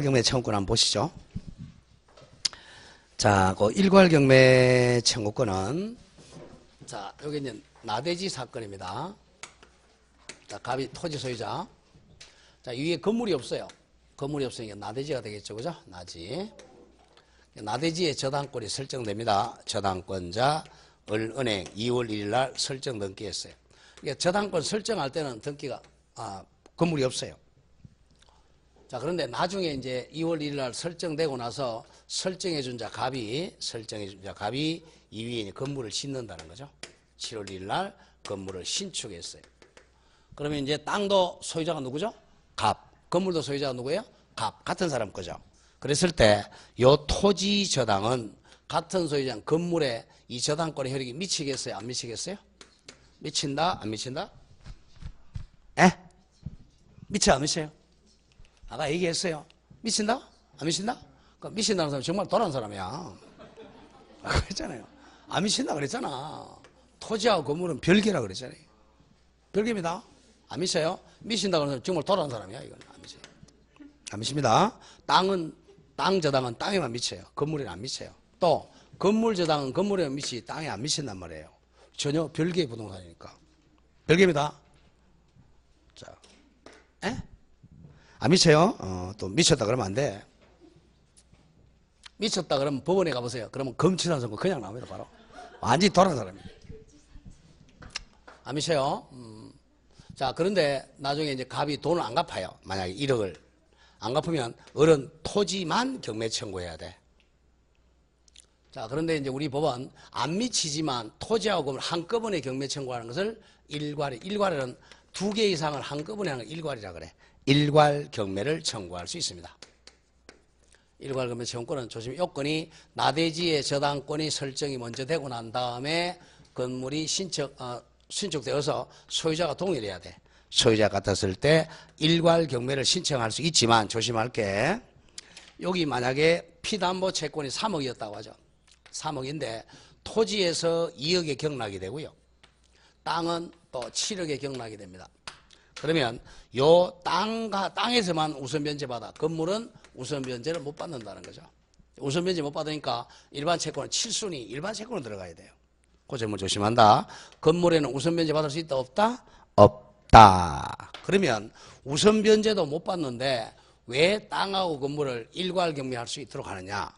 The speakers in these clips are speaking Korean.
경매 청구권 한번 보시죠. 자, 그 일괄 경매 청구권은 자, 여기 이제 나대지 사건입니다. 자, 갑이 토지 소유자. 자, 위에 건물이 없어요. 건물이 없으니까 나대지가 되겠죠. 그죠? 나지. 나대지의 저당권이 설정됩니다. 저당권자 을은행 2월 1일 날 설정 등기했어요. 저당권 설정할 때는 등기가 건물이 없어요. 자, 그런데 나중에 이제 2월 1일 날 설정되고 나서 설정해준 자 갑이 이 위에 건물을 짓는다는 거죠. 7월 1일 날 건물을 신축했어요. 그러면 이제 땅도 소유자가 누구죠? 갑. 건물도 소유자가 누구예요? 갑. 같은 사람 거죠. 그랬을 때 요 토지 저당은 같은 소유자 건물에 이 저당권의 효력이 미치겠어요? 안 미치겠어요? 미친다? 안 미친다? 에? 미쳐 안 미쳐요? 아까 얘기했어요. 미친다? 안 미친다? 그러니까 미친다는 사람이 정말 돌아온 사람이야. 그랬잖아요. 안 미친다 그랬잖아. 토지하고 건물은 별개라 그랬잖아요. 별개입니다. 안 미쳐요? 미친다 그러면 정말 돌아온 사람이야. 이건 안 미쳐요. 안 미칩니다. 땅 저당은 땅에만 미쳐요. 건물에는 안 미쳐요. 또 건물 저당은 건물에만 미치지 땅에 안 미친단 말이에요. 전혀 별개의 부동산이니까. 별개입니다. 자, 에? 안 미쳐요? 또 미쳤다 그러면 안 돼. 미쳤다 그러면 법원에 가보세요. 그러면 검치산 선고 그냥 나옵니다. 바로. 완전히 돌아온 사람이에요. 안 미쳐요? 자, 그런데 나중에 이제 갑이 돈을 안 갚아요. 만약에 1억을 안 갚으면 어른 토지만 경매 청구해야 돼. 자, 그런데 이제 우리 법은 안 미치지만 토지하고 건물 한꺼번에 경매 청구하는 것을 일괄에는 2개 이상을 한꺼번에 하는 걸 일괄이라 그래. 일괄 경매를 청구할 수 있습니다. 일괄 경매 청구권은 조심 요건이 나대지의 저당권이 설정이 먼저 되고 난 다음에 건물이 신축되어서 소유자가 동일해야 돼. 소유자 같았을 때 일괄 경매를 신청할 수 있지만 조심할 게 여기 만약에 피담보 채권이 3억이었다고 하죠. 3억인데 토지에서 2억의 경락이 되고요. 땅은 또 7억의 경락이 됩니다. 그러면 요 땅에서만 우선 변제 받아. 건물은 우선 변제를 못 받는다는 거죠. 우선 변제 못 받으니까 일반 채권은 7순위 일반 채권으로 들어가야 돼요. 그 점을 조심한다. 건물에는 우선 변제 받을 수 있다 없다? 없다. 그러면 우선 변제도 못 받는데 왜 땅하고 건물을 일괄 경매할 수 있도록 하느냐?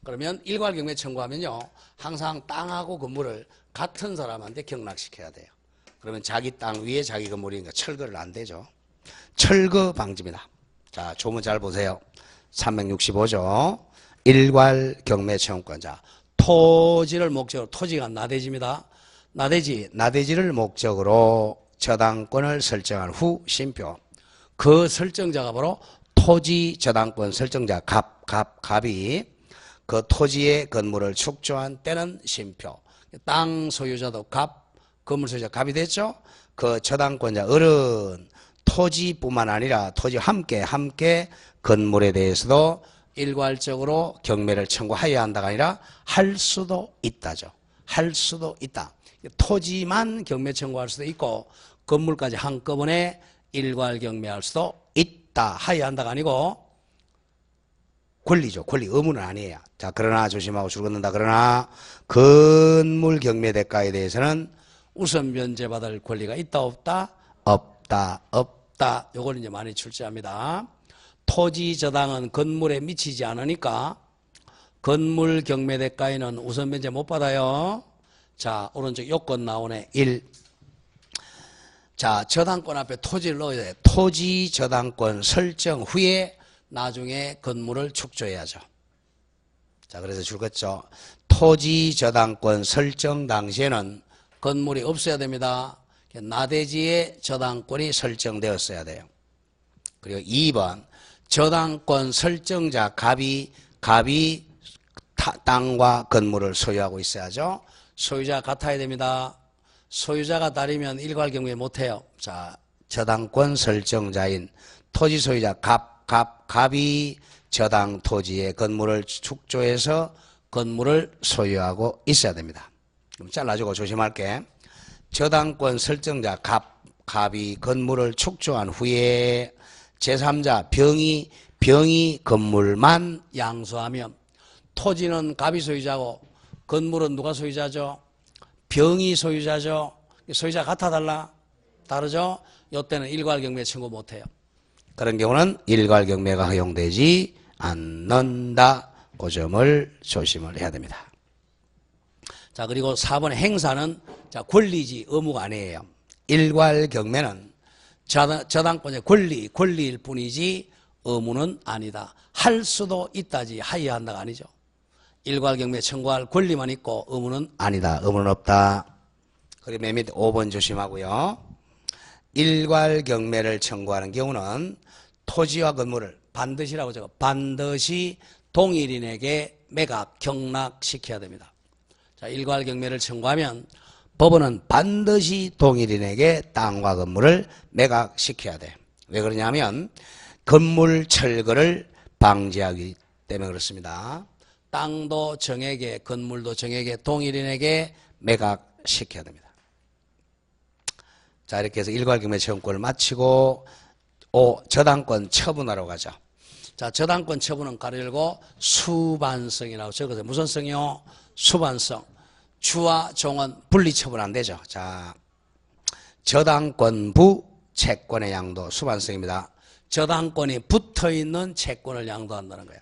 그러면 일괄 경매 청구하면요. 항상 땅하고 건물을 같은 사람한테 경락시켜야 돼요. 그러면 자기 땅 위에 자기 건물이니까 철거를 안 되죠. 철거 방지입니다. 자, 조문 잘 보세요. 365조 일괄 경매 청구권자. 토지를 목적으로, 토지가 나대지입니다. 나대지를 목적으로 저당권을 설정한 후 심표. 그 설정자가 바로 토지 저당권 설정자 갑이 그 토지의 건물을 축조한 때는 심표. 땅 소유자도 갑, 건물 소유자 갑이 됐죠. 그 저당권자 어른 토지뿐만 아니라 토지 함께 건물에 대해서도 일괄적으로 경매를 청구해야 한다가 아니라 할 수도 있다죠. 할 수도 있다. 토지만 경매 청구할 수도 있고 건물까지 한꺼번에 일괄 경매할 수도 있다. 해야 한다가 아니고 권리죠. 권리, 의무는 아니에요. 자, 그러나 조심하고 줄 긋는다. 그러나 건물 경매 대가에 대해서는 우선 변제받을 권리가 있다 없다? 없다. 요걸 이제 많이 출제합니다. 토지 저당은 건물에 미치지 않으니까 건물 경매 대가에는 우선 변제 못 받아요. 자, 오른쪽 요건 나오네. 1. 자, 저당권 앞에 토지를 넣어야 돼. 토지 저당권 설정 후에 나중에 건물을 축조해야죠. 자, 그래서 줄겠죠. 토지 저당권 설정 당시에는 건물이 없어야 됩니다. 나대지의 저당권이 설정되었어야 돼요. 그리고 2번 저당권 설정자 갑이 땅과 건물을 소유하고 있어야죠. 소유자가 같아야 됩니다. 소유자가 다르면 일괄 경매 못해요. 자, 저당권 설정자인 토지 소유자 갑이 저당 토지의 건물을 축조해서 건물을 소유하고 있어야 됩니다. 그럼 잘라주고 조심할게. 저당권 설정자 갑이 건물을 축조한 후에 제3자 병이 병이 건물만 양수하면 토지는 갑이 소유자고 건물은 누가 소유자죠? 병이 소유자죠. 소유자 같아 달라? 다르죠? 이때는 일괄경매 청구 못해요. 그런 경우는 일괄경매가 허용되지 않는다. 그 점을 조심을 해야 됩니다. 자, 그리고 4번의 행사는 자, 권리지 의무가 아니에요. 일괄경매는 저당권의 권리일 뿐이지 의무는 아니다. 할 수도 있다지 하여야 한다가 아니죠. 일괄경매 청구할 권리만 있고 의무는 아니다. 의무는 없다. 그리고 맨 밑에 5번 조심하고요. 일괄경매를 청구하는 경우는 토지와 건물을 반드시라고 적어 반드시 동일인에게 매각, 경락시켜야 됩니다. 자, 일괄경매를 청구하면 법원은 반드시 동일인에게 땅과 건물을 매각시켜야 돼. 왜 그러냐면 건물 철거를 방지하기 때문에 그렇습니다. 땅도 정에게, 건물도 정에게, 동일인에게 매각시켜야 됩니다. 자, 이렇게 해서 일괄경매 청구를 마치고 저당권 처분하러 가죠. 자, 저당권 처분은 가로 열고 수반성이라고 적어서 무슨 성이요? 수반성. 주와 종은 분리 처분 안 되죠. 자, 저당권부 채권의 양도 수반성입니다. 저당권이 붙어있는 채권을 양도한다는 거예요.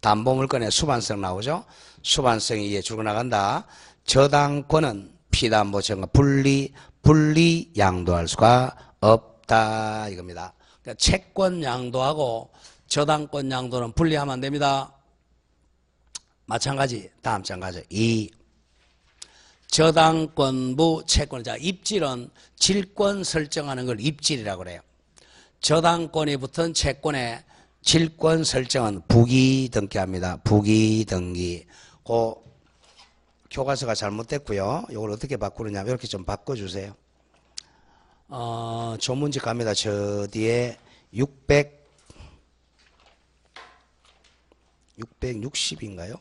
담보물건에 수반성 나오죠. 수반성이 이에 줄고 나간다. 저당권은 피담보 청과 분리 양도할 수가 없다 이겁니다. 그러니까 채권 양도하고 저당권 양도는 분리하면 안 됩니다. 마찬가지 다음 장 가죠. 2. 저당권부 채권. 자, 입질은 질권 설정하는 걸 입질이라고 그래요. 저당권이 붙은 채권에 질권 설정은 부기등기합니다. 부기등기. 그 교과서가 잘못됐고요. 이걸 어떻게 바꾸느냐 이렇게 좀 바꿔주세요. 조문지 갑니다. 저 뒤에 660인가요?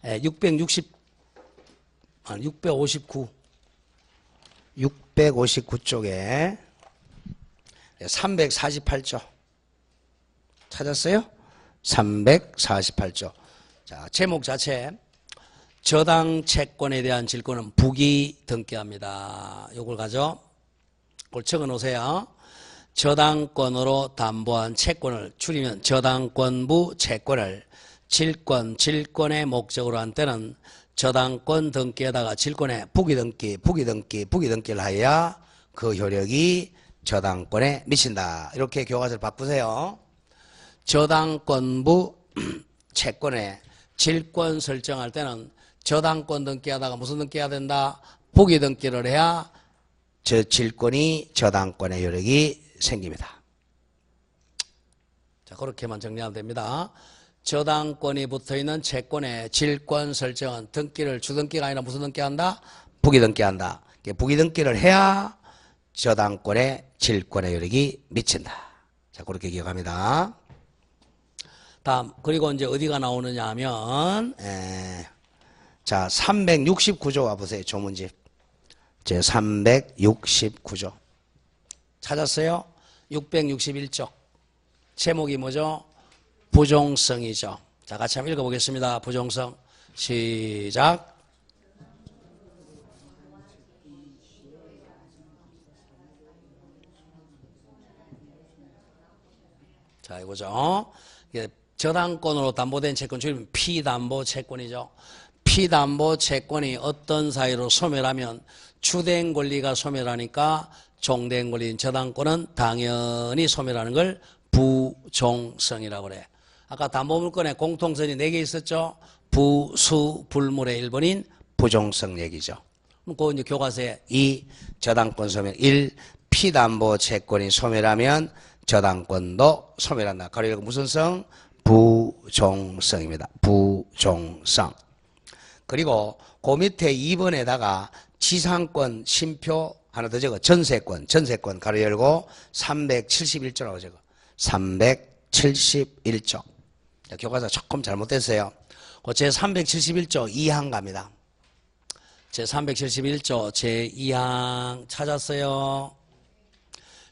네, 659쪽에 348조 찾았어요? 348조. 자, 제목 자체 저당 채권에 대한 질권은 부기등기합니다. 요걸 가죠. 그걸 적어 놓으세요. 저당권으로 담보한 채권을 줄이면 저당권부 채권을 질권의 목적으로 한 때는 저당권 등기에다가 질권에 부기등기를 하여야 그 효력이 저당권에 미친다. 이렇게 교과서를 바꾸세요. 저당권부 채권에 질권 설정할 때는 저당권 등기하다가 무슨 등기해야 된다? 부기등기를 해야 저 질권이 저당권의 효력이 생깁니다. 자, 그렇게만 정리하면 됩니다. 저당권이 붙어있는 채권에 질권 설정은 등기를 주등기가 아니라 무슨 등기한다? 부기등기한다. 부기등기를 해야 저당권의 질권의 효력이 미친다. 자, 그렇게 기억합니다. 다음, 그리고 이제 어디가 나오느냐 하면, 자, 369조 와보세요. 조문집. 제 369조. 찾았어요? 661조. 제목이 뭐죠? 부종성이죠. 자, 같이 한번 읽어보겠습니다. 부종성. 시작. 자, 이거죠. 저당권으로 담보된 채권, 줄이면 피담보 채권이죠. 피담보 채권이 어떤 사유로 소멸하면 주된 권리가 소멸하니까 종된 권리인 저당권은 당연히 소멸하는 걸 부종성이라고 그래. 아까 담보물건에 공통선이 4개 있었죠. 부, 수, 불물의 1번인 부종성 얘기죠. 그 이제 교과서에 2. 저당권 소멸 1. 피담보 채권이 소멸하면 저당권도 소멸한다. 가로 열고 무슨 성? 부종성입니다. 부종성. 그리고 그 밑에 2번에다가 지상권 심표 하나 더 적어. 전세권 가로 열고 371조라고 적어. 371조. 교과서 조금 잘못됐어요. 제 371조 2항 갑니다. 제 371조 제 2항 찾았어요.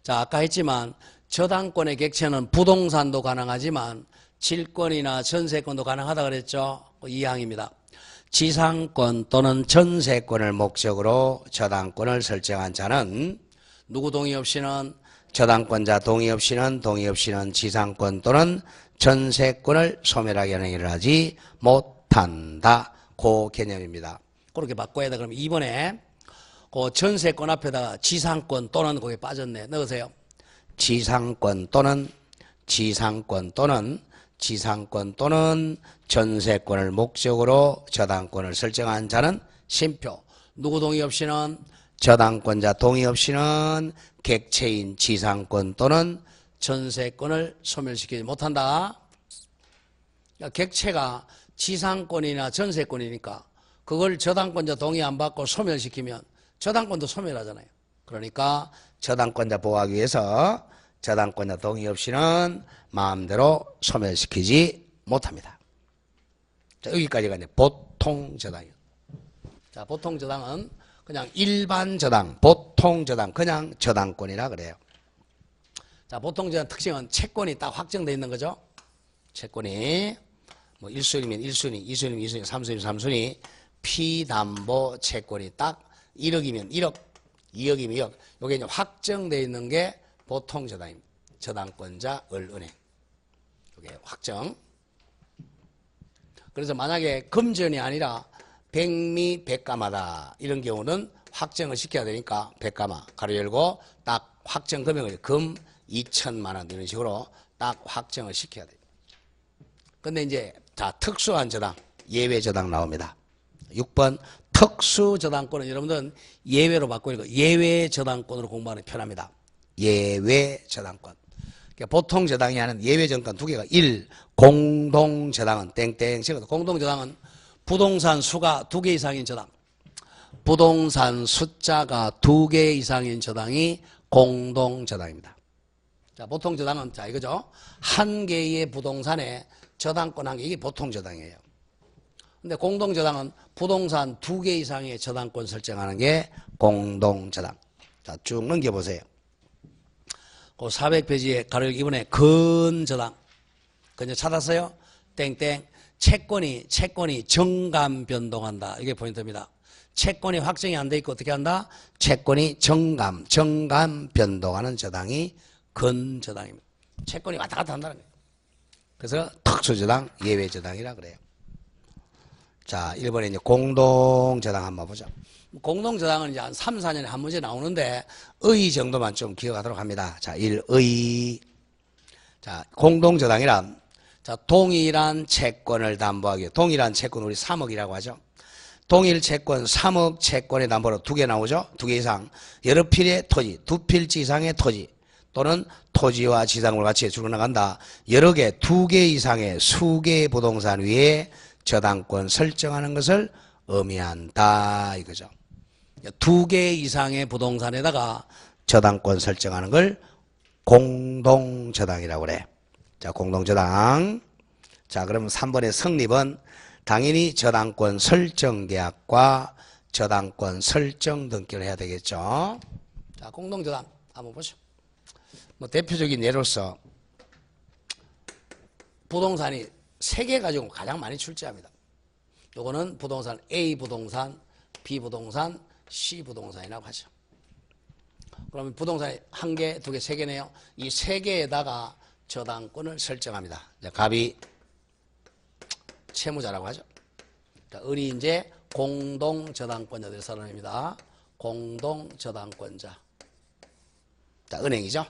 자, 아까 했지만 저당권의 객체는 부동산도 가능하지만 질권이나 전세권도 가능하다 그랬죠. 2항입니다. 지상권 또는 전세권을 목적으로 저당권을 설정한 자는 누구 동의 없이는 저당권자 동의 없이는 지상권 또는 전세권을 소멸하게 하는 일을 하지 못한다. 그 개념입니다. 그렇게 바꿔야 돼. 그럼 2번에 그 전세권 앞에다가 지상권 또는 거기에 빠졌네. 넣으세요. 지상권 또는 전세권을 목적으로 저당권을 설정한 자는 심표. 누구 동의 없이는 저당권자 동의 없이는 객체인 지상권 또는 전세권을 소멸시키지 못한다. 객체가 지상권이나 전세권이니까 그걸 저당권자 동의 안 받고 소멸시키면 저당권도 소멸하잖아요. 그러니까 저당권자 보호하기 위해서 저당권자 동의 없이는 마음대로 소멸시키지 못합니다. 자, 여기까지가 이제 보통 저당이에요. 자, 보통 저당은 그냥 일반 저당, 보통 저당, 그냥 저당권이라 그래요. 자, 보통 저당 특징은 채권이 딱 확정되어 있는 거죠. 채권이 뭐 1순위면 1순위, 2순위면 2순위, 3순위면 3순위, 피담보 채권이 딱 1억이면 1억, 2억이면 2억. 이게 이제 확정되어 있는 게 보통 저당입니다. 저당권자 을은행. 이게 확정. 그래서 만약에 금전이 아니라 백미 백가마다 이런 경우는 확정을 시켜야 되니까 백가마 가로 열고 딱 확정 금액을 금 2천만 원 이런 식으로 딱 확정을 시켜야 돼요. 근데 이제 자, 특수한 저당, 예외 저당 나옵니다. 6번 특수 저당권은 여러분들은 예외로 바꾸니까 예외 저당권으로 공부하는 게 편합니다. 예외 저당권. 그러니까 보통 저당이 하는 예외 저당권 두 개가 1. 공동 저당은 땡땡 적어도 공동 저당은 부동산 수가 2개 이상인 저당. 부동산 숫자가 2개 이상인 저당이 공동 저당입니다. 자, 보통 저당은 자 이거죠. 한 개의 부동산에 저당권 한 개, 이게 보통 저당이에요. 근데 공동 저당은 부동산 2개 이상의 저당권 설정하는 게 공동 저당. 자, 쭉 넘겨보세요. 그 400페이지에 가로 이번에 근저당. 그냥 찾았어요? 땡땡. 채권이 정감 변동한다. 이게 포인트입니다. 채권이 확정이 안 돼 있고 어떻게 한다? 채권이 정감 변동하는 저당이 근저당입니다. 채권이 왔다 갔다 한다는 거예요. 그래서 특수저당, 예외저당이라 그래요. 자, 1번에 이제 공동저당 한번 보죠. 공동저당은 이제 한 3, 4년에 한 문제 나오는데, 의 정도만 좀 기억하도록 합니다. 자, 1, 의. 자, 공동저당이란, 자, 동일한 채권을 담보하기 위해, 동일한 채권 우리 3억이라고 하죠. 동일 채권 3억 채권의 담보로 2개 나오죠. 2개 이상. 여러 필의 토지, 2필지 이상의 토지, 또는 토지와 지상물 가치에 줄어나간다. 여러 개, 2개 이상의 수개의 부동산 위에 저당권 설정하는 것을 의미한다. 이거죠. 2개 이상의 부동산에다가 저당권 설정하는 걸 공동저당이라고 그래. 자, 공동저당. 자, 그러면 3번의 성립은 당연히 저당권 설정 계약과 저당권 설정 등기를 해야 되겠죠. 자, 공동저당 한번 보죠. 뭐 대표적인 예로서 부동산이 3개 가지고 가장 많이 출제합니다. 요거는 부동산 A 부동산, B 부동산, C 부동산이라고 하죠. 그러면 부동산이 1개, 2개, 3개네요. 이 3개에다가 저당권을 설정합니다. 갑이 채무자라고 하죠. 은이 이제 공동저당권자들의 선언입니다. 공동저당권자. 자, 은행이죠.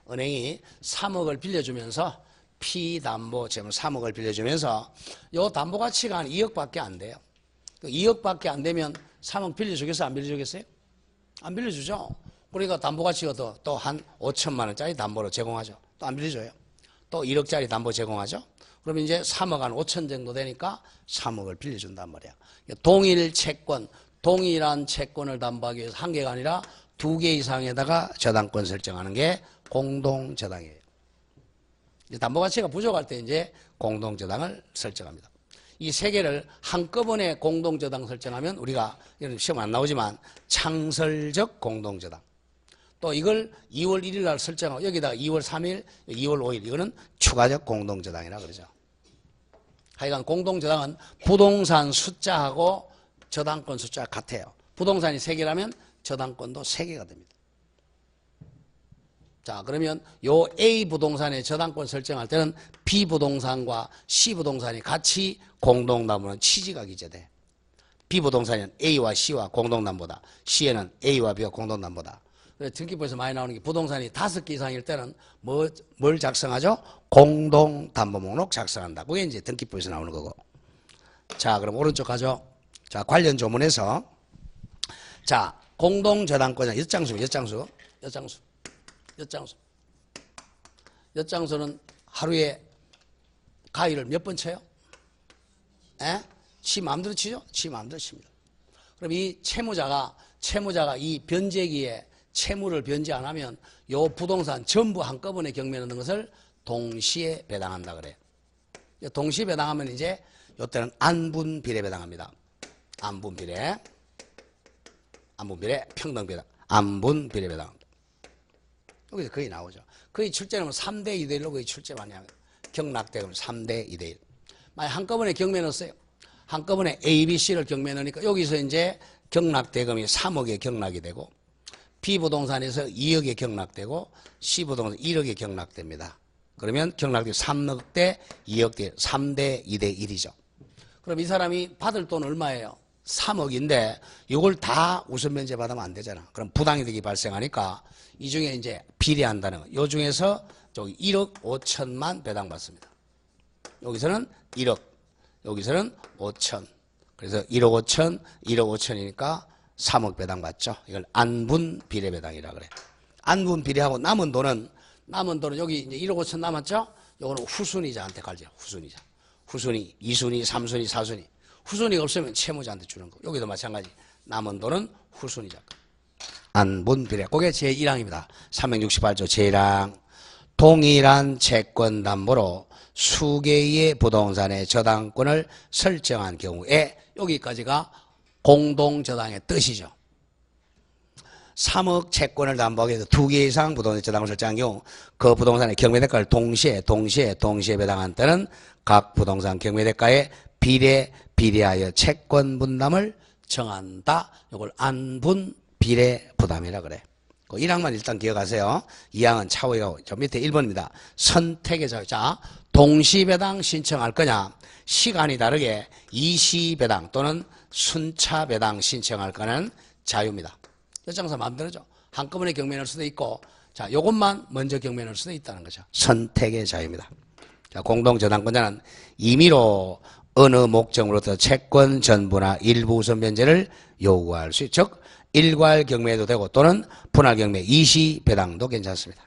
은행이 3억을 빌려주면서 피담보 채무 3억을 빌려주면서 요 담보 가치가 한 2억밖에 안 돼요. 2억밖에 안 되면 3억 빌려주겠어요? 안 빌려주겠어요? 안 빌려주죠. 그러니까 담보 가치가 또 한 5천만 원짜리 담보로 제공하죠. 또 안 빌려줘요. 또 1억짜리 담보 제공하죠. 그러면 이제 3억 한 5천 정도 되니까 3억을 빌려준단 말이야. 동일 채권, 동일한 채권을 담보하기 위해서 1개가 아니라 2개 이상에다가 저당권 설정하는 게 공동저당이에요. 담보 가치가 부족할 때 이제 공동저당을 설정합니다. 이 3개를 한꺼번에 공동저당 설정하면 우리가 시험 안 나오지만 창설적 공동저당, 또 이걸 2월 1일 날 설정하고 여기다가 2월 3일, 2월 5일 이거는 추가적 공동저당이라 그러죠. 하여간 공동저당은 부동산 숫자하고 저당권 숫자가 같아요. 부동산이 3개라면 저당권도 3개가 됩니다. 자, 그러면 요 A 부동산의 저당권 설정할 때는 B 부동산과 C 부동산이 같이 공동담보는 취지가 기재돼. B 부동산은 A와 C와 공동담보다, C에는 A와 B와 공동담보다. 그래서 등기부에서 많이 나오는 게 부동산이 5개 이상일 때는 뭘 작성하죠? 공동담보 목록 작성한다. 그게 이제 등기부에서 나오는 거고. 자, 그럼 오른쪽 가죠. 자, 관련 조문에서 자, 공동저당권자 엿장수는 하루에 가위를 몇 번 쳐요? 에? 지 마음대로 치죠? 지 마음대로 칩니다. 그럼 이 채무자가 이 변제기에 채무를 변제 안 하면 요 부동산 전부 한꺼번에 경매 넣는 것을 동시에 배당한다 그래요. 동시에 배당하면 이제 요때는 안분비례 배당합니다. 안분비례, 평등배당, 안분비례 배당합니다. 여기서 거의 나오죠. 거의 출제는 3대 2대1로 거의 출제 많이 합니다. 경락대금 3대 2대1. 만약 한꺼번에 경매 넣었어요. 한꺼번에 A, B, C를 경매 넣으니까 여기서 이제 경락대금이 3억에 경락이 되고 B부동산에서 2억에 경락되고 C부동산 1억에 경락됩니다. 그러면 경락이 3억 대 2억 대 3대 2대 1이죠. 그럼 이 사람이 받을 돈 얼마예요? 3억인데 이걸 다 우선 면제 받으면 안 되잖아. 그럼 부당이득이 발생하니까 이 중에 이제 비례한다는 거. 요 중에서 저기 1억 5천만 배당받습니다. 여기서는 1억, 여기서는 5천. 그래서 1억 5천, 1억 5천이니까 3억 배당받죠. 이걸 안분 비례 배당이라 그래. 안분 비례하고 남은 돈은 여기 이제 1억 5천 남았죠? 요거는 후순위자한테 갈죠. 후순위, 2순위, 3순위, 4순위. 후순위가 없으면 채무자한테 주는 거. 여기도 마찬가지. 남은 돈은 후순위자. 안분 비례. 그게 제1항입니다. 368조 제1항. 동일한 채권 담보로 수개의 부동산의 저당권을 설정한 경우에 여기까지가 공동저당의 뜻이죠. 3억 채권을 담보하기 위해서 2개 이상 부동산 저당을 설정한 경우 그 부동산의 경매대가를 동시에 배당한 때는 각 부동산 경매대가에 비례하여 채권 분담을 정한다. 이걸 안분 비례 부담이라 그래. 그 1항만 일단 기억하세요. 2항은 차후에 저 밑에 1번입니다. 선택의 자유. 자, 동시배당 신청할 거냐, 시간이 다르게 이시배당 또는 순차배당 신청할 거는 자유입니다. 엿장사 마음대로죠. 한꺼번에 경매 넣을 수도 있고, 자, 요것만 먼저 경매 넣을 수도 있다는 거죠. 선택의 자유입니다. 자, 공동저당권자는 임의로 어느 목적으로부터 채권 전부나 일부 우선 변제를 요구할 수 있죠. 즉, 일괄 경매도 되고 또는 분할 경매, 이시 배당도 괜찮습니다.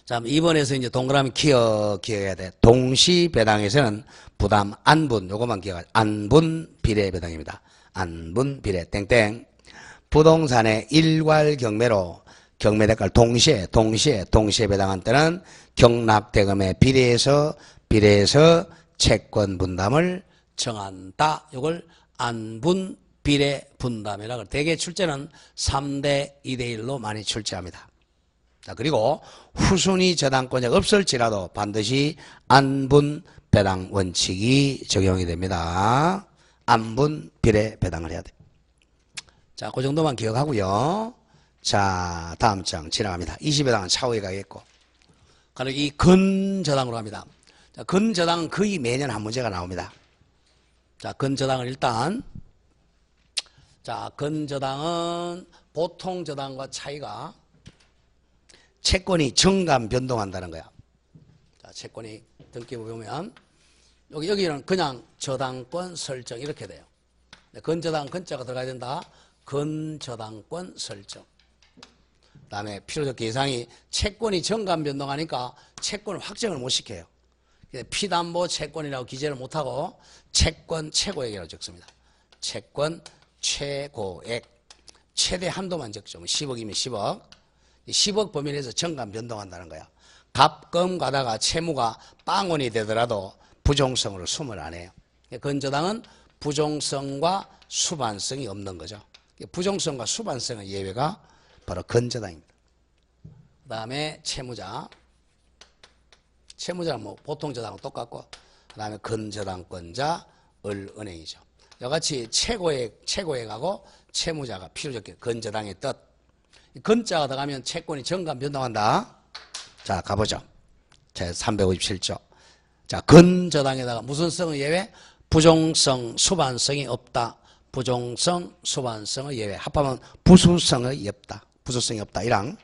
자, 2번에서 이제 동그라미 기억해야 돼. 동시 배당에서는 부담 안분, 요것만 기억하자. 안분 비례 배당입니다. 안분 비례 땡땡. 부동산의 일괄 경매로 경매대가를 동시에 배당한 때는 경락대금에 비례해서 채권 분담을 정한다. 요걸 안분 비례 분담이라고. 대개 출제는 3대 2대1로 많이 출제합니다. 자, 그리고 후순위 저당권자가 없을지라도 반드시 안분 배당 원칙이 적용이 됩니다. 안분 비례 배당을 해야 돼. 자, 그 정도만 기억하고요. 자, 다음 장 지나갑니다. 이시배당은 차후에 가겠고. 그리고 이 근저당으로 합니다. 자, 근저당은 거의 매년 한 문제가 나옵니다. 자, 근저당은 일단, 자, 근저당은 보통 저당과 차이가 채권이 정감 변동한다는 거야. 자, 채권이 등기부 보면 여기는 그냥 저당권 설정 이렇게 돼요. 근저당 근자가 들어가야 된다. 근저당권 설정. 그 다음에 필요적 계상이 채권이 정감 변동하니까 채권을 확정을 못 시켜요. 피담보 채권이라고 기재를 못하고 채권 최고액이라고 적습니다. 채권 최고액. 최대 한도만 적죠. 10억이면 10억. 10억 범위 내에서 정감 변동한다는 거야. 갑금 가다가 채무가 빵원이 되더라도 부종성으로 수물 안 해요. 근저당은 부종성과 수반성이 없는 거죠. 부종성과 수반성은 예외가 바로 건저당입니다. 그 다음에 채무자. 채무자는 뭐 보통 저당은 똑같고, 그 다음에 건저당권자, 을은행이죠. 이같이 최고액하고 채무자가 필요적게 건저당의 뜻. 건자가 들어가면 채권이 정관 변동한다. 자, 가보죠. 제 357조. 자, 건저당에다가 무슨 성의 예외? 부종성, 수반성이 없다. 부종성, 수반성의 예외. 합하면 부수성의 없다. 부수성이 없다. 이랑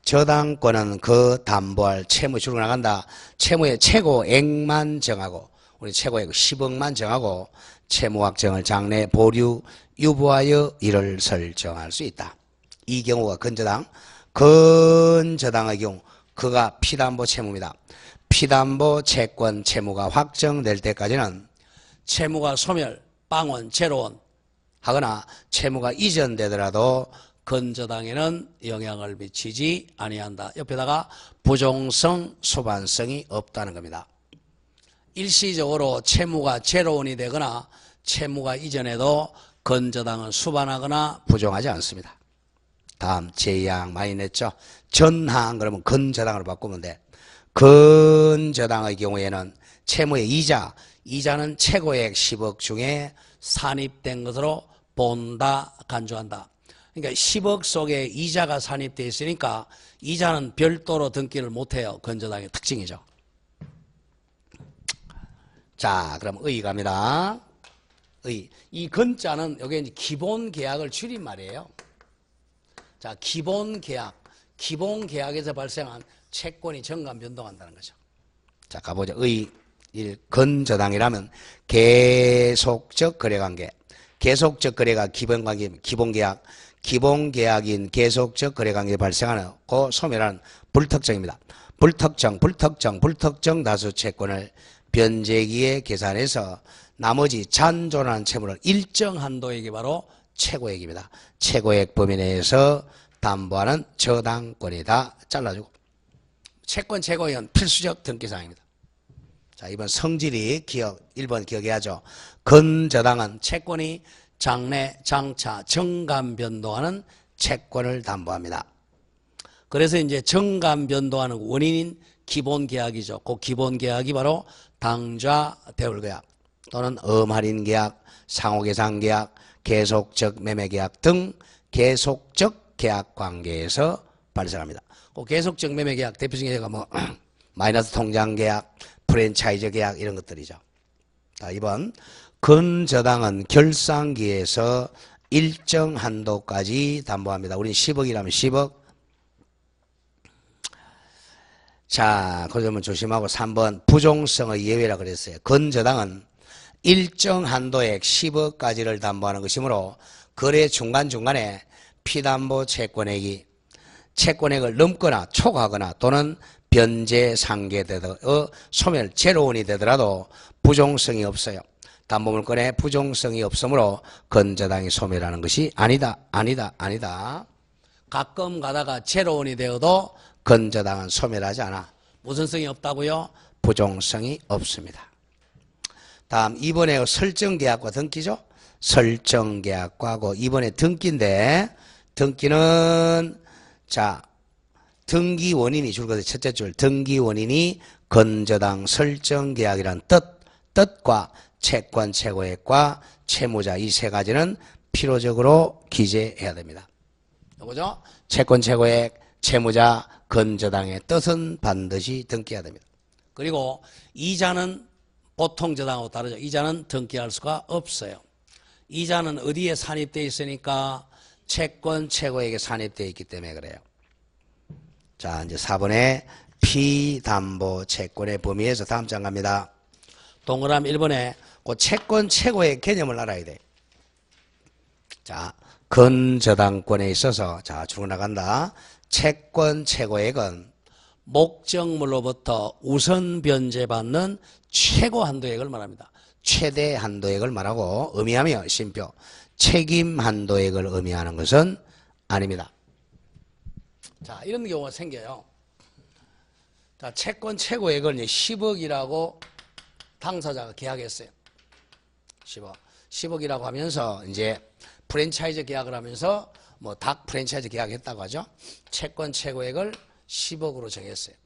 저당권은 그 담보할 채무 주로 나간다. 채무의 최고액만 정하고, 우리 최고액 10억만 정하고 채무 확정을 장래 보류 유보하여 이를 설정할 수 있다. 이 경우가 건저당. 건저당의 경우 그가 피담보 채무입니다. 피담보 채권 채무가 확정될 때까지는 채무가 소멸, 빵원, 제로원 하거나 채무가 이전되더라도 건저당에는 영향을 미치지 아니한다. 옆에다가 부종성, 수반성이 없다는 겁니다. 일시적으로 채무가 제로원이 되거나 채무가 이전에도 건저당은 수반하거나 부종하지 않습니다. 다음 제약 많이 냈죠. 전항 그러면 건저당으로 바꾸면 돼. 건저당의 경우에는 채무의 이자는 최고액 10억 중에 산입된 것으로 본다, 간주한다. 그러니까 10억 속에 이자가 산입되어 있으니까 이자는 별도로 등기를 못해요. 건저당의 특징이죠. 자, 그럼 의 갑니다. 의. 이 건자는 여기 이제 기본 계약을 줄인 말이에요. 자, 기본 계약에서 발생한 채권이 정관 변동한다는 거죠. 자, 가보죠. 의. 건저당이라면 계속적 거래관계. 계속적 거래가 기본관계, 기본계약. 기본계약인 계속적 거래관계에 발생하는 그 소멸하는 불특정입니다. 불특정 다수 채권을 변제기에 계산해서 나머지 잔존한 채무를 일정 한도액이 바로 최고액입니다. 최고액 범위 내에서 담보하는 저당권이다. 잘라주고. 채권 최고액은 필수적 등기사항입니다. 자, 이번 성질이 1번 기억해야죠. 건저당은 채권이 장래, 장차, 정관 변동하는 채권을 담보합니다. 그래서 이제 정관 변동하는 원인인 기본계약이죠. 그 기본계약이 바로 당좌 대울계약 또는 할인계약, 상호계상계약, 계속적 매매계약 등 계속적 계약관계에서 발생합니다. 그 계속적 매매계약 대표적인 예가 뭐 마이너스 통장계약, 프랜차이즈 계약 이런 것들이죠. 자, 2번 건저당은 결산기에서 일정 한도까지 담보합니다. 우리는 10억이라면 10억. 자, 그러면 조심하고 3번 부종성의 예외라 그랬어요. 건저당은 일정 한도액 10억까지를 담보하는 것이므로 거래 중간중간에 피담보 채권액을 넘거나 초과하거나 또는 변제 상계되더 소멸 제로원이 되더라도 부종성이 없어요. 담보물권에 부종성이 없으므로 건저당이 소멸하는 것이 아니다. 가끔 가다가 제로원이 되어도 건저당은 소멸하지 않아. 무슨 성이 없다고요? 부종성이 없습니다. 다음 2번에 설정계약과 등기죠. 설정계약과고 2번에 등기인데 등기는 자 등기 원인이 줄거든. 첫째 줄 등기 원인이 건저당 설정계약이란 뜻과 채권 최고액과 채무자 이 세 가지는 필요적으로 기재해야 됩니다. 요거죠? 채권 최고액, 채무자, 건저당의 뜻은 반드시 등기해야 됩니다. 그리고 이자는 보통 저당하고 다르죠. 이자는 등기할 수가 없어요. 이자는 어디에 산입되어 있으니까 채권 최고액에 산입되어 있기 때문에 그래요. 자, 이제 4번에 피담보 채권의 범위에서 다음 장 갑니다. 동그라미 1번에 그 채권 최고액 개념을 알아야 돼. 자, 건저당권에 있어서 자, 쭉 나간다. 채권 최고액은 목적물로부터 우선 변제받는 최고 한도액을 말합니다. 최대 한도액을 말하고 의미하며 심표 책임 한도액을 의미하는 것은 아닙니다. 자, 이런 경우가 생겨요. 자, 채권 최고액을 10억이라고 당사자가 계약했어요. 10억. 10억이라고 하면서 이제 프랜차이즈 계약을 하면서 뭐 닭 프랜차이즈 계약했다고 하죠. 채권 최고액을 10억으로 정했어요.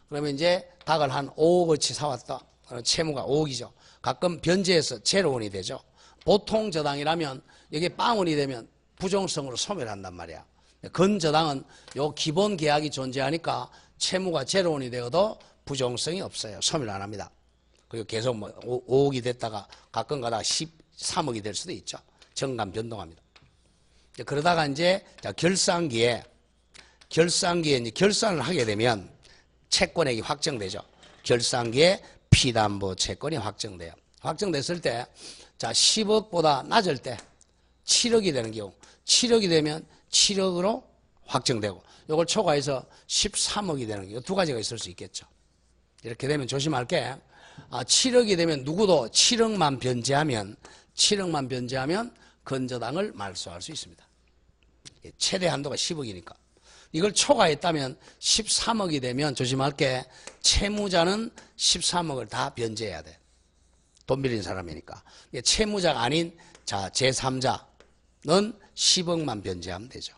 그러면 이제 닭을 한 5억어치 사왔다. 채무가 5억이죠. 가끔 변제해서 제로원이 되죠. 보통 저당이라면 이게 빵원이 되면 부정성으로 소멸한단 말이야. 건저당은 요 기본 계약이 존재하니까 채무가 제로원이 되어도 부정성이 없어요. 소멸 안 합니다. 그리고 계속 뭐 5억이 됐다가 가끔 가다가 13억이 될 수도 있죠. 정감 변동합니다. 그러다가 이제 결산기에 이제 결산을 하게 되면 채권액이 확정되죠. 결산기에 피담보 채권이 확정돼요. 확정됐을 때, 자, 10억보다 낮을 때 7억이 되는 경우, 7억이 되면 7억으로 확정되고, 이걸 초과해서 13억이 되는 경우, 두 가지가 있을 수 있겠죠. 이렇게 되면 조심할 게, 7억이 되면 누구도 7억만 변제하면 건저당을 말소할 수 있습니다. 최대 한도가 10억이니까. 이걸 초과했다면 13억이 되면 조심할 게 채무자는 13억을 다 변제해야 돼. 돈 빌린 사람이니까. 채무자가 아닌 제3자는 10억만 변제하면 되죠.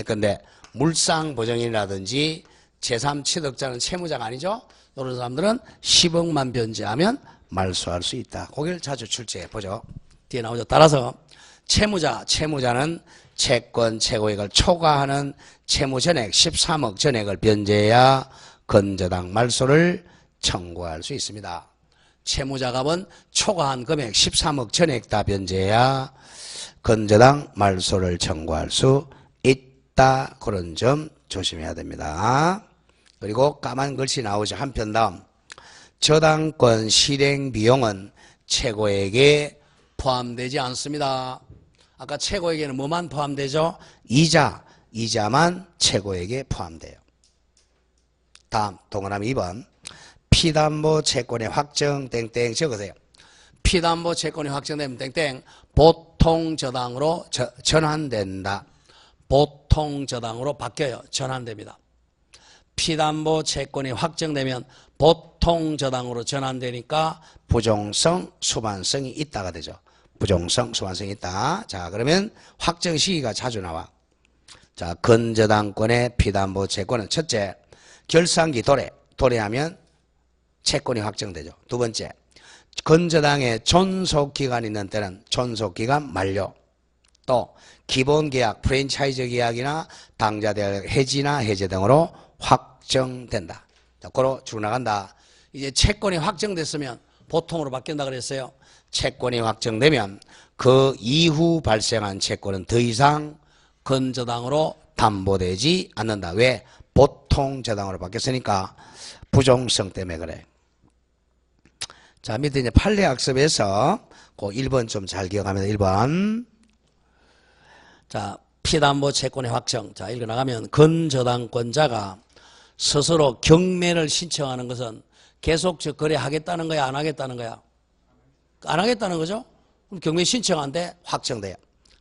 그런데 물상보증인이라든지 제3취득자는 채무자가 아니죠. 이런 사람들은 10억만 변제하면 말소할 수 있다. 그걸 자주 출제해 보죠. 뒤에 나오죠. 따라서 채무자는 채권 최고액을 초과하는 채무전액 13억 전액을 변제해야 건저당 말소를 청구할 수 있습니다. 채무자갑은 초과한 금액 13억 전액 다 변제해야 건저당 말소를 청구할 수 있다. 그런 점 조심해야 됩니다. 그리고 까만 글씨 나오죠. 한 편 다음. 저당권 실행 비용은 최고액에 포함되지 않습니다. 아까 최고액에는 뭐만 포함되죠? 이자만 최고액에 포함돼요. 다음 동그라미 2번. 피담보 채권의 확정 땡땡 적으세요. 피담보 채권이 확정되면 땡땡 보통 저당으로 전환된다. 보통 저당으로 바뀌어요. 전환됩니다. 피담보 채권이 확정되면 보통 저당으로 전환되니까 부종성, 수반성이 있다가 되죠. 부종성, 수반성이 있다. 자, 그러면 확정 시기가 자주 나와. 자, 건저당권의 피담보 채권은 첫째, 결산기 도래하면 채권이 확정되죠. 두 번째, 건저당의 존속기간이 있는 때는 존속기간 만료. 또 기본계약, 프랜차이즈 계약이나 당자대학 해지나 해제 등으로 확정된다. 자, 고로 쭉 나간다. 이제 채권이 확정됐으면 보통으로 바뀐다 그랬어요. 채권이 확정되면 그 이후 발생한 채권은 더 이상 건저당으로 담보되지 않는다. 왜? 보통 저당으로 바뀌었으니까 부종성 때문에 그래. 자, 밑에 이제 판례학습에서 그 1번 좀 잘 기억합니다. 1번. 자, 피담보 채권의 확정. 자, 읽어 나가면 건저당권자가 스스로 경매를 신청하는 것은 계속 거래하겠다는 거야, 안 하겠다는 거야? 안 하겠다는 거죠? 그럼 경매 신청한데 확정돼요.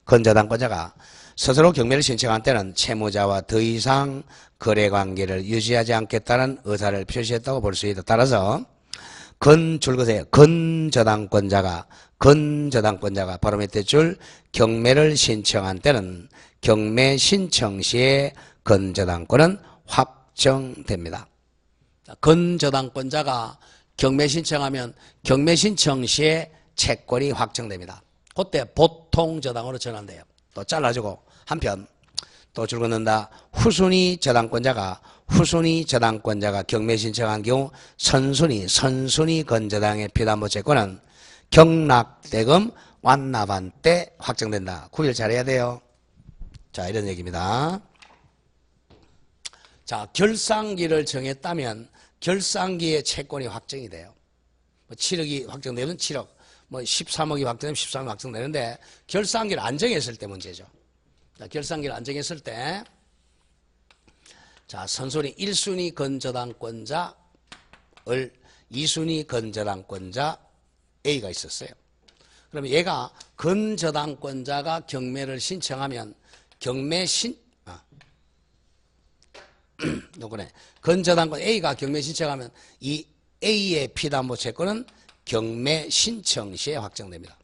건저당권자가 스스로 경매를 신청한 때는 채무자와 더 이상 거래관계를 유지하지 않겠다는 의사를 표시했다고 볼 수 있다. 따라서 줄거세요. 건저당권자가 바로 밑에 줄 경매를 신청한 때는 경매 신청 시에 건저당권은 확정됩니다. 건저당권자가 경매 신청하면 경매 신청 시에 채권이 확정됩니다. 그때 보통 저당으로 전환돼요. 또 잘라주고 한편 또 줄 긋는다. 후순위 저당권자가 경매 신청한 경우 선순위 건저당의 피담보 채권은 경락대금 완납한 때 확정된다. 구별 잘해야 돼요. 자, 이런 얘기입니다. 자, 결산기를 정했다면 결산기에 채권이 확정이 돼요. 7억이 확정되면 7억, 13억이 확정되면 13억이 확정되는데 결산기를 안 정했을 때 문제죠. 자, 결산기를 안 정했을 때, 자, 선순위 1순위 건저당권자을 2순위 건저당권자 A가 있었어요. 그러면 얘가 건저당권자가 경매를 신청하면 건저당권 A가 경매 신청하면 이 A의 피담보 채권은 경매 신청 시에 확정됩니다.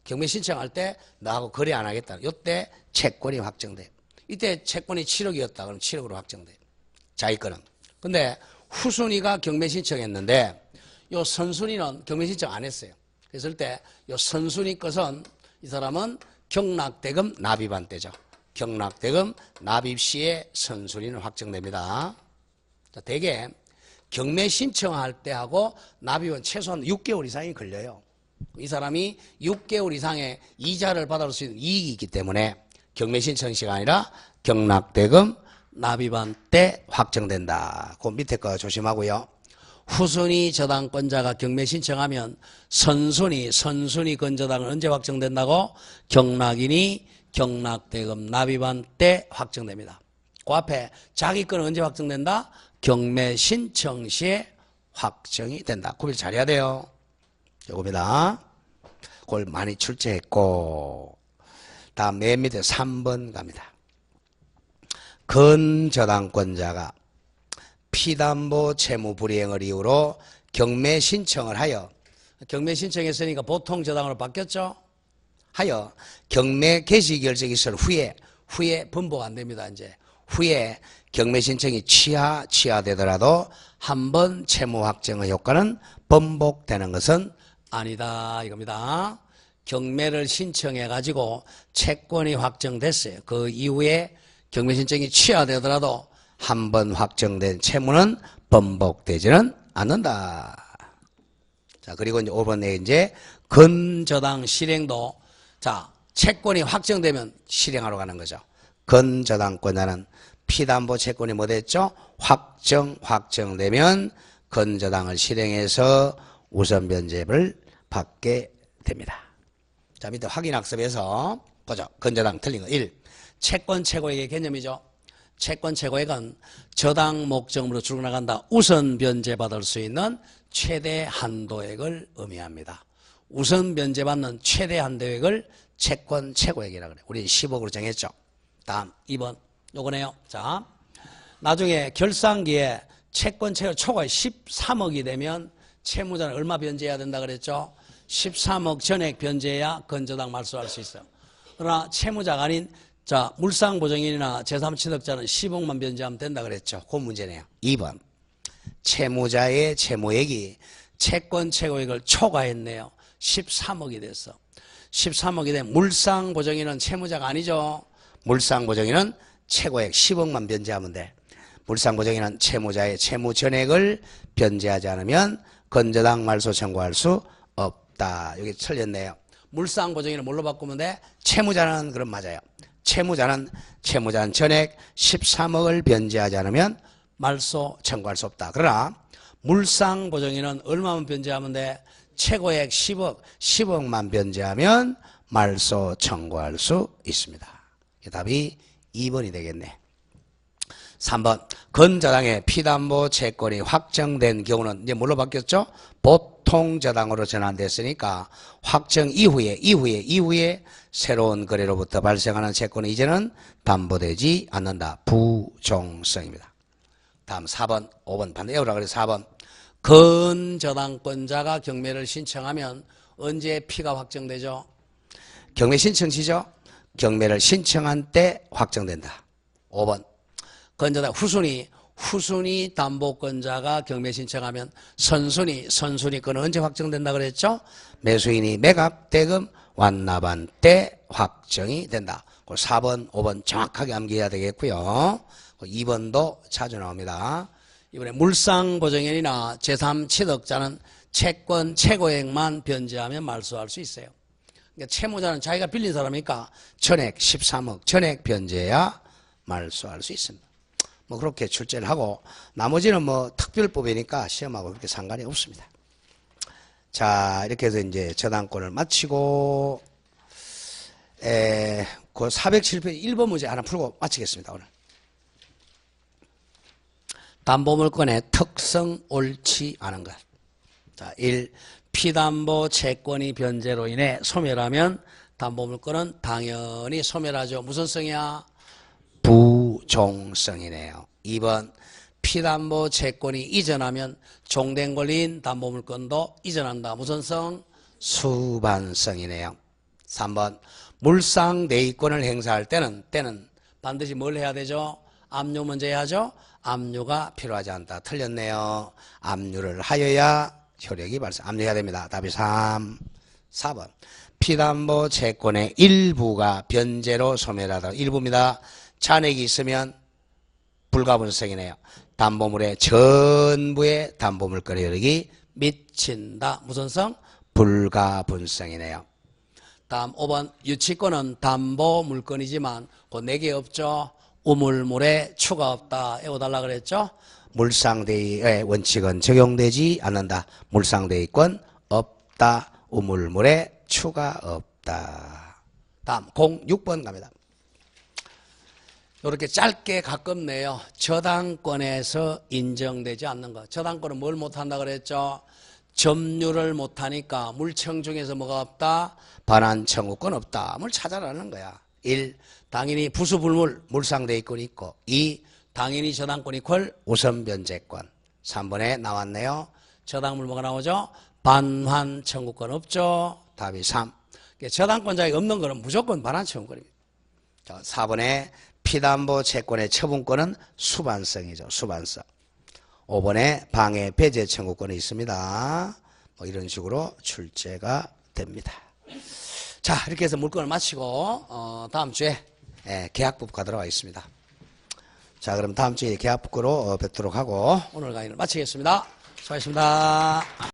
경매 신청할 때 나하고 거래 안 하겠다. 이때 채권이 확정돼. 이때 채권이 7억이었다. 그럼 7억으로 확정돼. 자기 거는. 근데 후순위가 경매 신청했는데 요 선순위는 경매 신청 안 했어요. 그랬을 때 요 선순위 것은 이 사람은 경락대금 납입한 때죠. 경락대금 납입 시에 선순위는 확정됩니다. 자, 대개 경매 신청할 때 하고 납입은 최소한 6개월 이상이 걸려요. 이 사람이 6개월 이상의 이자를 받을 수 있는 이익이 있기 때문에 경매 신청 시가 아니라 경락대금 납입한 때 확정된다. 그 밑에 거 조심하고요. 후순위 저당권자가 경매 신청하면 선순위 건저당은 언제 확정된다고? 경락인이 경락대금 납입한 때 확정됩니다. 그 앞에 자기 건은 언제 확정된다? 경매 신청 시에 확정이 된다. 구별 잘해야 돼요. 요겁니다. 그걸 많이 출제했고, 다음 맨 밑에 3번 갑니다. 건저당권자가 피담보 채무 불이행을 이유로 경매 신청을 하여, 경매 신청했으니까 보통 저당으로 바뀌었죠? 하여 경매 개시 결정이 있을 후에 번복 안 됩니다. 이제 후에 경매 신청이 취하되더라도 한 번 채무 확정의 효과는 번복되는 것은 아니다 이겁니다. 경매를 신청해 가지고 채권이 확정됐어요. 그 이후에 경매 신청이 취하되더라도 한 번 확정된 채무는 번복되지는 않는다. 자, 그리고 이제 5번에 이제 건저당 실행도, 자, 채권이 확정되면 실행하러 가는 거죠. 건저당권자는 피담보 채권이 뭐 됐죠? 확정되면 건저당을 실행해서 우선 변제를 받게 됩니다. 자, 밑에 확인학습에서 보죠. 건저당 틀린 거 1. 채권 최고액의 개념이죠. 채권 최고액은 저당 목적으로 줄어나간다. 우선 변제받을 수 있는 최대 한도액을 의미합니다. 우선 변제받는 최대 한도액을 채권 최고액이라고 그래요. 우리 10억으로 정했죠. 다음 2번 요거네요. 자, 나중에 결산기에 채권 최고 초과액 13억이 되면 채무자는 얼마 변제해야 된다 그랬죠? 13억 전액 변제해야 건저당 말소할 수 있어요. 그러나 채무자가 아닌 자, 물상보증인이나 제3취득자는 10억만 변제하면 된다 그랬죠. 그 문제네요. 2번. 채무자의 채무액이 채권 최고액을 초과했네요. 13억이 됐어. 13억이 된 물상보증인은 채무자가 아니죠. 물상보증인은 최고액 10억만 변제하면 돼. 물상보증인은 채무자의 채무 전액을 변제하지 않으면 건저당 말소 청구할 수 없다. 여기 틀렸네요. 물상보증인은 뭘로 바꾸면 돼? 채무자는 그럼 맞아요. 채무자는 전액 13억을 변제하지 않으면 말소 청구할 수 없다. 그러나 물상보증인은 얼마만 변제하면 돼? 최고액 10억만 변제하면 말소 청구할 수 있습니다. 답이 2번이 되겠네. 3번. 건저당의 피담보 채권이 확정된 경우는 이제 뭘로 바뀌었죠? 보통 저당으로 전환됐으니까 확정 이후에 새로운 거래로부터 발생하는 채권은 이제는 담보되지 않는다. 부종성입니다. 다음 4번, 5번 반대 외우라 그래서 4번. 건저당권자가 경매를 신청하면 언제 피가 확정되죠? 경매 신청 시죠? 경매를 신청한 때 확정된다. 5번. 건저당 후순위 담보권자가 경매 신청하면 선순위 건은 언제 확정된다 그랬죠? 매수인이 매각대금 완납한 때 확정이 된다. 4번, 5번 정확하게 암기해야 되겠고요. 2번도 자주 나옵니다. 이번에 물상보증인이나 제3취득자는 채권 최고액만 변제하면 말소할 수 있어요. 그러니까 채무자는 자기가 빌린 사람이니까 전액 13억 전액 변제해야 말소할 수 있습니다. 뭐 그렇게 출제를 하고 나머지는 뭐 특별법이니까 시험하고 그렇게 상관이 없습니다. 자, 이렇게 해서 이제 저당권을 마치고 그 407페이지 1번 문제 하나 풀고 마치겠습니다. 오늘. 담보물건의 특성 옳지 않은 것. 자, 1. 피담보 채권이 변제로 인해 소멸하면 담보물건은 당연히 소멸하죠. 무슨 성이야? 부종성이네요. 2번. 피담보 채권이 이전하면 종된 권리인 담보물건도 이전한다. 무슨 성? 수반성이네요. 3번 물상대위권을 행사할 때는 반드시 뭘 해야 되죠? 압류 먼저 해야죠. 압류가 필요하지 않다. 틀렸네요. 압류를 하여야 효력이 발생. 압류해야 됩니다. 답이 4번 피담보 채권의 일부가 변제로 소멸하다. 일부입니다. 잔액이 있으면 불가분성이네요. 담보물의 전부의 담보물권의 효력이 미친다. 무슨 성? 불가분성이네요. 다음 5번 유치권은 담보물권이지만 그 4개 없죠. 우물물에 추가 없다. 외워달라 그랬죠. 물상대위의 원칙은 적용되지 않는다. 물상대위권 없다. 우물물에 추가 없다. 다음 06번 갑니다. 이렇게 짧게 가끔 내요. 저당권에서 인정되지 않는 것. 저당권은 뭘 못한다 그랬죠? 점유를 못하니까 물청 중에서 뭐가 없다? 반환 청구권 없다. 뭘 찾아라는 거야. 1. 당연히 부수불물 물상대위권이 있고 2. 당연히 저당권 이퀄 우선변제권. 3번에 나왔네요. 저당물 뭐가 나오죠? 반환 청구권 없죠. 답이 3. 저당권자가 없는 거는 무조건 반환 청구권입니다. 자, 4번에 피담보 채권의 처분권은 수반성이죠. 수반성. 5번에 방해 배제 청구권이 있습니다. 뭐 이런 식으로 출제가 됩니다. 자, 이렇게 해서 물건을 마치고 다음 주에 계약법 가도록 하겠습니다. 자, 그럼 다음 주에 계약법으로 뵙도록 하고 오늘 강의를 마치겠습니다. 수고하셨습니다.